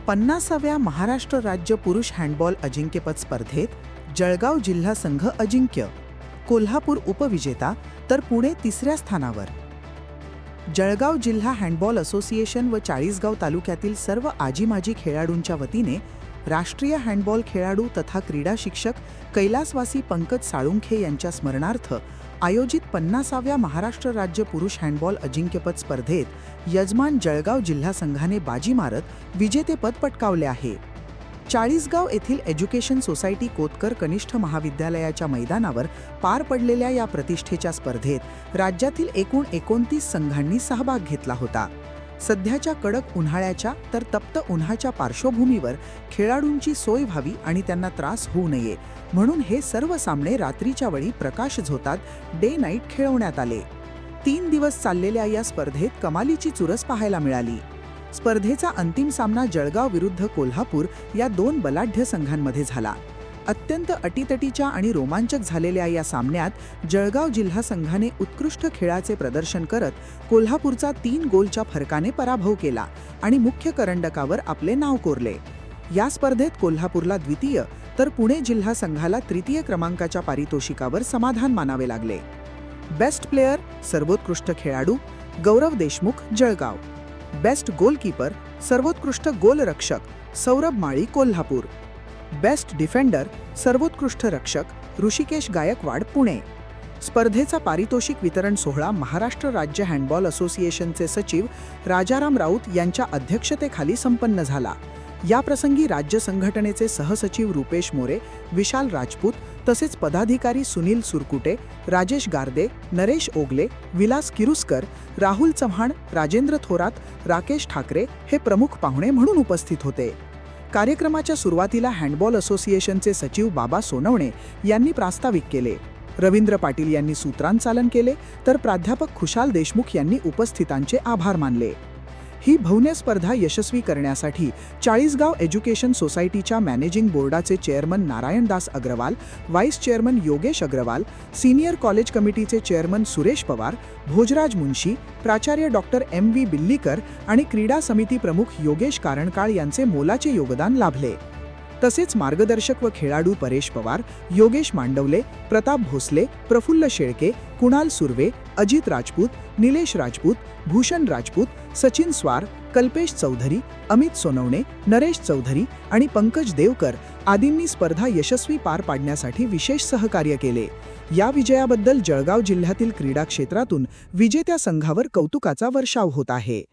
50व्या महाराष्ट्र राज्य पुरुष हँडबॉल अजिंक्यपद स्पर्धेत जळगाव जिल्हा संघ अजिंक्य, कोल्हापूर उपविजेता तर पुणे तिसऱ्या स्थानावर. जळगाव जिल्हा हँडबॉल असोसिएशन व चाळीसगाव तालुक्यातील सर्व आजीमाजी खेळाडूंच्या वतीने राष्ट्रीय हँडबॉल खेळाडू तथा क्रीडा शिक्षक कैलासवासी पंकज साळुंखे यांच्या स्मरणार्थ आयोजित 50व्या महाराष्ट्र राज्य पुरुष हँडबॉल अजिंक्यपद स्पर्धेत यजमान जळगाव जिल्हा संघाने बाजी मारत विजेतेपद पटकावले आहे. चाळीसगाव येथील एज्युकेशन सोसायटी कोतकर कनिष्ठ महाविद्यालयाच्या मैदानावर पार पडलेल्या या प्रतिष्ठेच्या स्पर्धेत राज्यातील एकूण 29 संघांनी सहभाग घेतला होता. सध्याच्या कडक उन्हाळ्याच्या तर तप्त उन्हाच्या पार्श्वभूमीवर खेळाडूंची सोय व्हावी आणि त्यांना त्रास होऊ नये म्हणून हे सर्व सामने रात्रीच्या वेळी प्रकाश झोतात डे नाईट खेळवण्यात आले. 3 दिवस चाललेल्या या स्पर्धेत कमालीची चुरस पाहायला मिळाली. स्पर्धेचा अंतिम सामना जळगाव विरुद्ध कोल्हापूर या 2 बलाढ्य संघांमध्ये झाला. अत्यंत अटीतटीच्या आणि रोमांचक झालेल्या या सामन्यात जळगाव जिल्हा संघाने उत्कृष्ट खेळाचे प्रदर्शन करत कोल्हापूरचा 3 गोलच्या फरकाने पराभव केला आणि मुख्य करंडकावर आपले नाव कोरले. या स्पर्धेत कोल्हापूरला द्वितीय तर पुणे जिल्हा संघाला तृतीय क्रमांकाच्या पारितोषिकावर समाधान मानावे लागले. बेस्ट प्लेयर सर्वोत्कृष्ट खेळाडू गौरव देशमुख जळगाव. बेस्ट गोलकीपर सर्वोत्कृष्ट गोलरक्षक सौरभ माळी कोल्हापूर. बेस्ट डिफेंडर सर्वोत्कृष्ट रक्षक ऋषिकेश गायकवाड पुणे. स्पर्धेचा पारितोषिक वितरण सोहळा महाराष्ट्र राज्य हँडबॉल असोसिएशनचे सचिव राजाराम राऊत यांच्या अध्यक्षतेखाली संपन्न झाला. याप्रसंगी राज्य संघटनेचे सहसचिव रुपेश मोरे, विशाल राजपूत तसेच पदाधिकारी सुनील सुरकुटे, राजेश गारदे, नरेश ओगले, विलास किरुस्कर, राहुल चव्हाण, राजेंद्र थोरात, राकेश ठाकरे हे प्रमुख पाहुणे म्हणून उपस्थित होते. कार्यक्रमाच्या सुरुवातीला हँडबॉल असोसिएशनचे सचिव बाबा सोनवणे यांनी प्रास्ताविक केले. रवींद्र पाटील यांनी सूत्रांचालन केले तर प्राध्यापक खुशाल देशमुख यांनी उपस्थितांचे आभार मानले. ही भव्य स्पर्धा यशस्वी करण्यासाठी चाळीसगाव एज्युकेशन सोसायटीच्या मॅनेजिंग बोर्डाचे chairman Narayandas Agarwal, vice chairman Yogesh Agarwal, senior college कमिटीचे चेअरमन सुरेश पवार, भोजराज मुंशी, प्राचार्य डॉक्टर M.V. बिल्लीकर आणि क्रीडा समिती प्रमुख योगेश कारणकाळ यांचे मोलाचे योगदान लाभले. तसेच मार्गदर्शक व खेळाडू परेश पवार, योगेश मांडवले, प्रताप भोसले, प्रफुल्ल शेळके, कुणाल सुर्वे, अजित राजपूत, निलेश राजपूत, भूषण राजपूत, सचिन स्वार, कल्पेश चौधरी, अमित सोनवणे, नरेश चौधरी आणि पंकज देवकर आदींनी स्पर्धा यशस्वी पार पाडण्यासाठी विशेष सहकार्य केले. या विजयाबद्दल जळगाव जिल्ह्यातील क्रीडा क्षेत्रातून विजेत्या संघावर कौतुकाचा वर्षाव होत आहे.